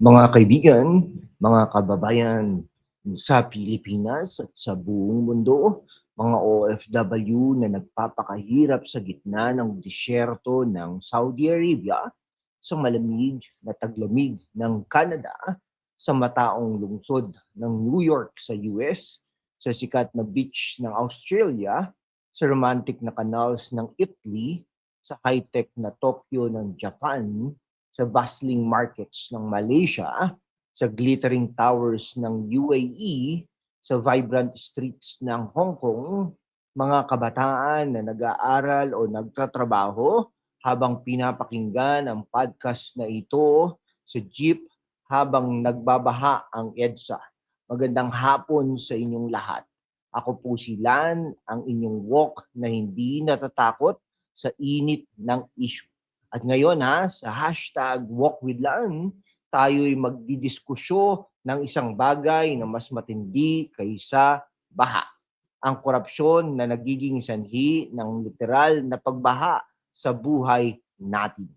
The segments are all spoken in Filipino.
Mga kaibigan, mga kababayan sa Pilipinas at sa buong mundo, mga OFW na nagpapakahirap sa gitna ng disyerto ng Saudi Arabia, sa malamig na taglamig ng Canada, sa mataong lungsod ng New York sa US, sa sikat na beach ng Australia, sa romantic na canals ng Italy, sa high-tech na Tokyo ng Japan, sa bustling markets ng Malaysia, sa glittering towers ng UAE, sa vibrant streets ng Hong Kong, mga kabataan na nag-aaral o nagtatrabaho habang pinapakinggan ang podcast na ito sa jeep habang nagbabaha ang EDSA. Magandang hapon sa inyong lahat. Ako po si Lan, ang inyong walk na hindi natatakot sa init ng issue. At ngayon sa hashtag Walk with Lan, tayo'y magdidiskusyo ng isang bagay na mas matindi kaysa baha. Ang korupsyon na nagiging sanhi ng literal na pagbaha sa buhay natin.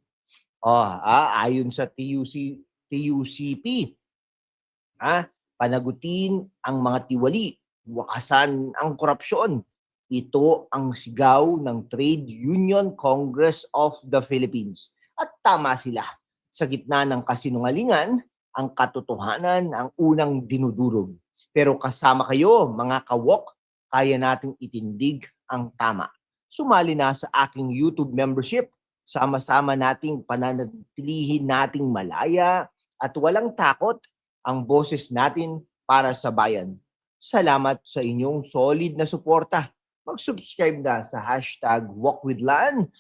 Ayon sa TUCP, panagutin ang mga tiwali, wakasan ang korupsyon. Ito ang sigaw ng Trade Union Congress of the Philippines. At tama sila. Sa gitna ng kasinungalingan, ang katotohanan ang unang dinudurog. Pero kasama kayo, mga kawok, kaya nating itindig ang tama. Sumali na sa aking YouTube membership. Sama-sama nating pananatilihin nating malaya at walang takot ang boses natin para sa bayan. Salamat sa inyong solid na suporta. Mag-subscribe na sa hashtag WalkWithLan,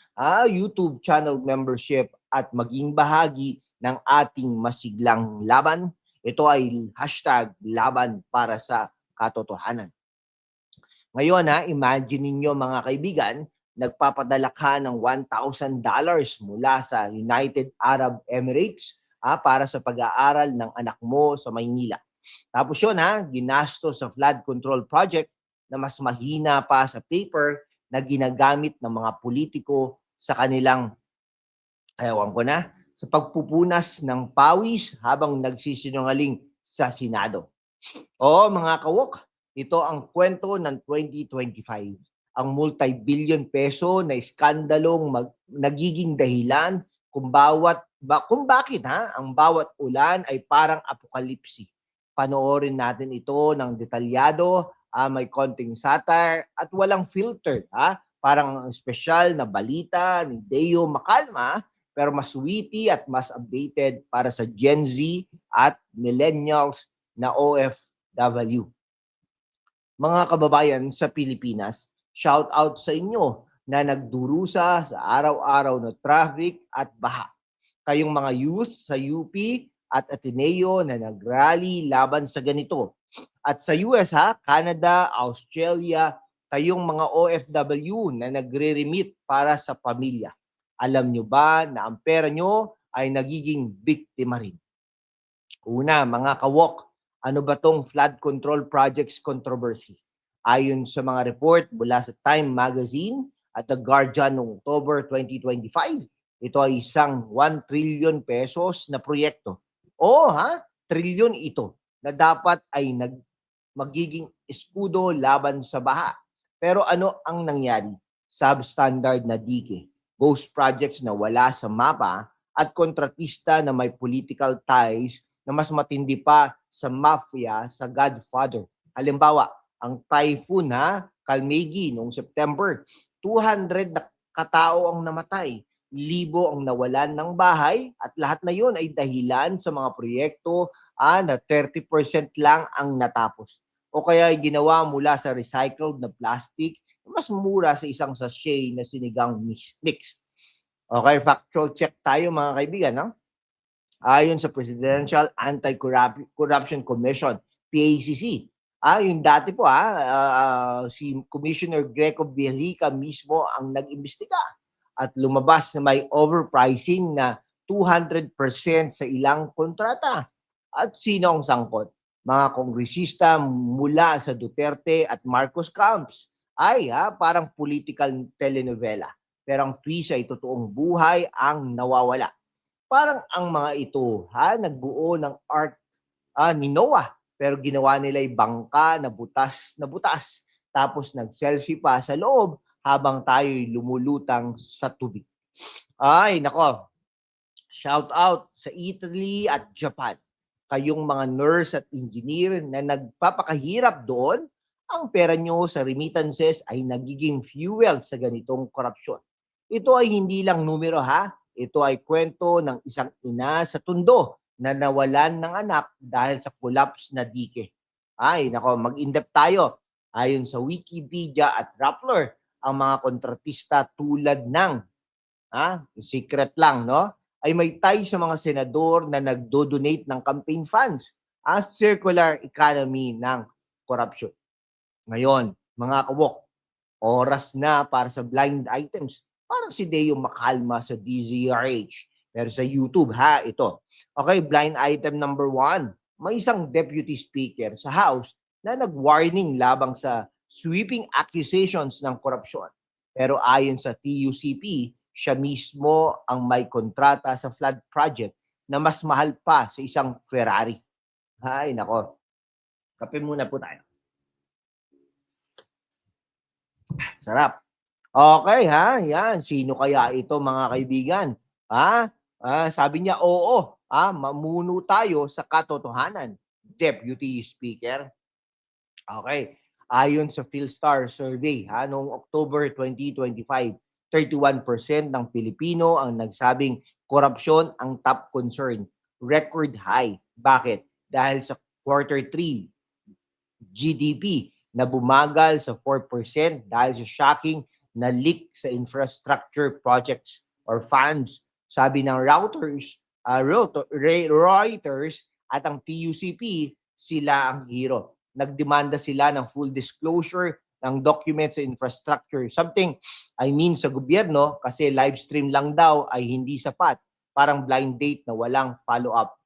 YouTube channel membership at maging bahagi ng ating masiglang laban. Ito ay hashtag laban para sa katotohanan. Ngayon imagine ninyo mga kaibigan, nagpapadala ka ng $1,000 mula sa United Arab Emirates para sa pag-aaral ng anak mo sa Maynila. Tapos yun ginastos sa flood control project na mas mahina pa sa paper na ginagamit ng mga politiko sa kanilang, ewan ko na, sa pagpupunas ng pawis habang nagsisinungaling sa Senado. Oo, mga kawok, ito ang kwento ng 2025. Ang multi-billion peso na iskandalong nagiging dahilan kung bakit ang bawat ulan ay parang apokalipsi. Panoorin natin ito ng detalyado, may konting satire at walang filter. Parang espesyal na balita ni Deo Macalma, pero mas witty at mas updated para sa Gen Z at millennials na OFW. Mga kababayan sa Pilipinas, shout out sa inyo na nagdurusa sa araw-araw na traffic at baha. Kayong mga youth sa UP at Ateneo na nagrally laban sa ganito. At sa US Canada, Australia, kayong mga OFW na nagre-remit para sa pamilya. Alam nyo ba na ang pera nyo ay nagiging biktima rin? Una, mga kawok, ano ba tong flood control projects controversy? Ayon sa mga report mula sa Time Magazine at The Guardian noong October 2025, ito ay isang 1 trillion pesos na proyekto. Trillion ito na dapat ay magiging eskudo laban sa baha. Pero ano ang nangyari? Substandard na dike, ghost projects na wala sa mapa at kontratista na may political ties na mas matindi pa sa mafia sa Godfather. Halimbawa, ang typhoon Kalmegi noong September, 200 na katao ang namatay, libo ang nawalan ng bahay at lahat na yon ay dahilan sa mga proyekto na 30% lang ang natapos. O kaya ginawa mula sa recycled na plastic, mas mura sa isang sachet na sinigang mix. Okay, factual check tayo mga kaibigan. Ayon sa Presidential Anti-Corruption Commission, PACC. Yung dati po si Commissioner Greco Velica mismo ang nag-imbestiga at lumabas na may overpricing na 200% sa ilang kontrata. At sino ang sangkot? Mga kongresista mula sa Duterte at Marcos camps ay parang political telenovela. Pero ang twist ay totoong buhay ang nawawala. Parang ang mga ito, nagbuo ng ark ni Noah. Pero ginawa nila ay bangka na butas. Tapos nag-selfie pa sa loob habang tayo'y lumulutang sa tubig. Ay, nako. Shout out sa Italy at Japan. Kayong mga nurse at engineer na nagpapakahirap doon, ang pera nyo sa remittances ay nagiging fuel sa ganitong korupsyon. Ito ay hindi lang numero ito ay kwento ng isang ina sa tundo na nawalan ng anak dahil sa collapse na dike. Ay, nako, mag-in-depth tayo. Ayon sa Wikipedia at Rappler, ang mga kontratista tulad ng secret lang, no? Ay may tie sa mga senador na nagdo-donate ng campaign funds as circular economy ng corruption. Ngayon, mga kawok, oras na para sa blind items. Parang si Deo Makalma sa DZRH. Pero sa YouTube, ito. Okay, blind item number 1. May isang deputy speaker sa House na nag-warning labang sa sweeping accusations ng korupsyon. Pero ayon sa TUCP, siya mismo ang may kontrata sa flood project na mas mahal pa sa isang Ferrari. Ay, nako. Kape muna po tayo. Sarap. Okay, yan. Sino kaya ito, mga kaibigan? Sabi niya, oo. Mamuno tayo sa katotohanan. Deputy Speaker. Okay. Ayon sa Philstar survey, noong October 2025, 31% ng Pilipino ang nagsabing korupsyon ang top concern. Record high. Bakit? Dahil sa quarter 3 GDP na bumagal sa 4% dahil sa shocking na leak sa infrastructure projects or funds. Sabi ng Reuters at ang PUCP, sila ang hero. Nagdemanda sila ng full disclosure ng documents sa infrastructure. Something, sa gobyerno, kasi live stream lang daw ay hindi sapat. Parang blind date na walang follow-up.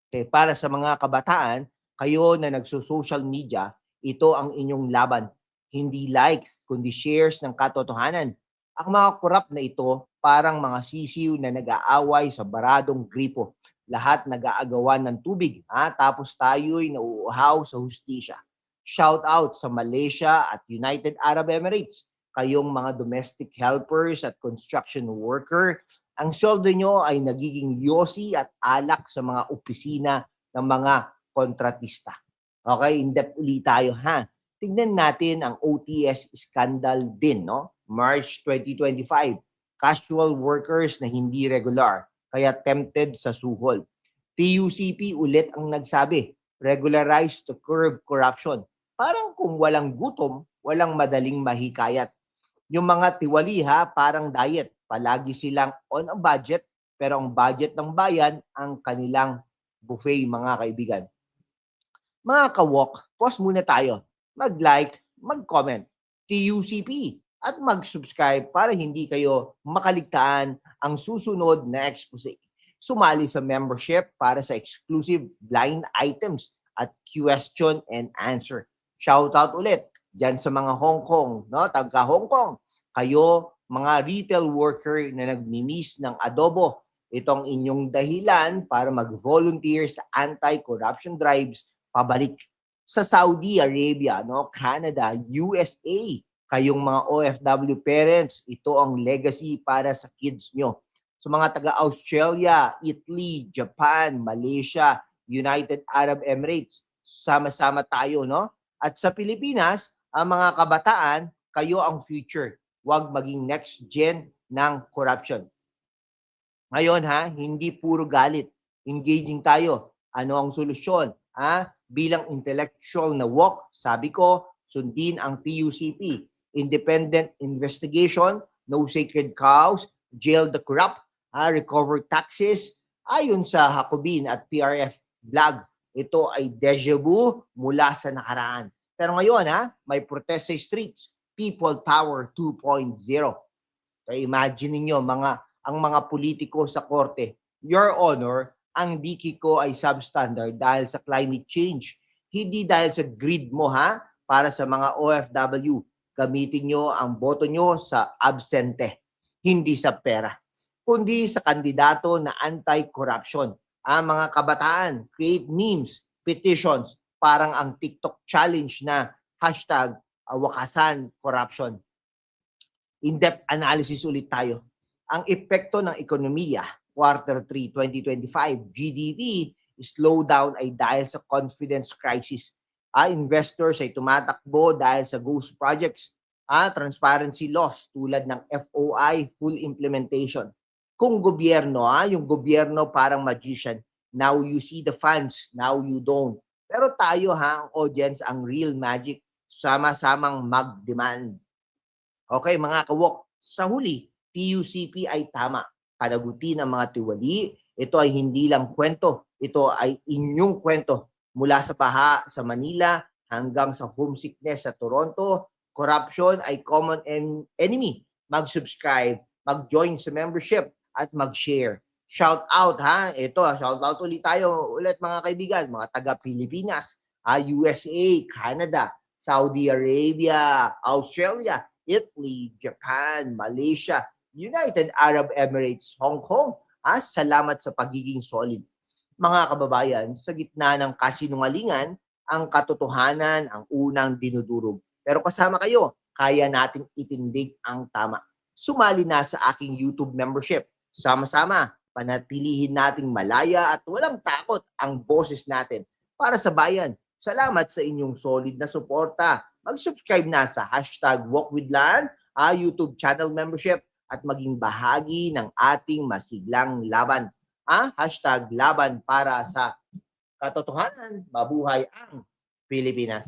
Okay, para sa mga kabataan, kayo na nagso-social media, ito ang inyong laban. Hindi likes, kundi shares ng katotohanan. Ang mga korap na ito, parang mga sisiw na nag-aaway sa baradong gripo. Lahat nag-aagawan ng tubig, tapos tayo'y nauuhaw sa hustisya. Shout out sa Malaysia at United Arab Emirates. Kayong mga domestic helpers at construction worker, ang sweldo nyo ay nagiging yosi at alak sa mga opisina ng mga kontratista. Okay, in-depth ulit tayo Tignan natin ang OTS scandal din, no? March 2025. Casual workers na hindi regular, kaya tempted sa suhol. PUCP ulit ang nagsabi, regularize to curb corruption. Parang kung walang gutom, walang madaling mahikayat. Yung mga tiwali parang diet. Palagi silang on a budget, pero ang budget ng bayan ang kanilang buffet, mga kaibigan. Mga kawok, pause muna tayo. Mag-like, mag-comment, TUCP, at mag-subscribe para hindi kayo makaligtaan ang susunod na expose. Sumali sa membership para sa exclusive blind items at question and answer. Shoutout ulit dyan sa mga Hong Kong, no? Taga Hong Kong. Kayo, mga retail worker na nagmimiss ng adobo, itong inyong dahilan para mag-volunteer sa anti-corruption drives pabalik. Sa Saudi Arabia, no, Canada, USA, kayong mga OFW parents, ito ang legacy para sa kids nyo. Sa mga taga-Australia, Italy, Japan, Malaysia, United Arab Emirates, sama-sama tayo, no? At sa Pilipinas, ang mga kabataan, kayo ang future. Huwag maging next gen ng corruption. Ngayon hindi puro galit. Engaging tayo. Ano ang solusyon? Bilang intellectual na walk, sabi ko, sundin ang TUCP. Independent investigation, no sacred cows, jail the corrupt, recover taxes. Ayon sa Hakobin at PRF blog, ito ay deja vu mula sa nakaraan. Pero ngayon, may protest sa streets. People Power 2.0. So imagine niyo ang mga politiko sa korte. Your Honor, ang diki ko ay substandard dahil sa climate change. Hindi dahil sa greed mo para sa mga OFW. Gamitin nyo ang boto nyo sa absente, hindi sa pera. kundi sa kandidato na anti-corruption. Ang mga kabataan create memes, petitions, parang ang TikTok challenge na hashtag wakasan corruption. In-depth analysis ulit tayo. Ang epekto ng ekonomiya, quarter 3, 2025, GDP, slowdown ay dahil sa confidence crisis. Investors ay tumatakbo dahil sa ghost projects. Transparency loss tulad ng FOI, full implementation. Kung gobyerno, yung gobyerno parang magician. Now you see the funds, now you don't. Pero tayo ang audience, ang real magic, sama-samang mag-demand. Okay, mga kawok, sa huli, PUCP ay tama. Panagutin ang mga tiwali. Ito ay hindi lang kwento. Ito ay inyong kwento. Mula sa baha sa Manila hanggang sa homesickness sa Toronto, corruption ay common enemy. Mag-subscribe, mag-join sa membership, at mag-share. Shout out ha. Ito, shout out ulit tayo ulit mga kaibigan, mga taga Pilipinas, USA, Canada, Saudi Arabia, Australia, Italy, Japan, Malaysia, United Arab Emirates, Hong Kong. Salamat sa pagiging solid. Mga kababayan, sa gitna ng kasinungalingan, ang katotohanan ang unang dinudurog. Pero kasama kayo, kaya nating itindig ang tama. Sumali na sa aking YouTube membership. Sama-sama, panatilihin nating malaya at walang takot ang boses natin para sa bayan. Salamat sa inyong solid na suporta. Mag-subscribe na sa hashtag #WalkWithLan, YouTube channel membership at maging bahagi ng ating masiglang laban. Hashtag laban para sa katotohanan, mabuhay ang Pilipinas.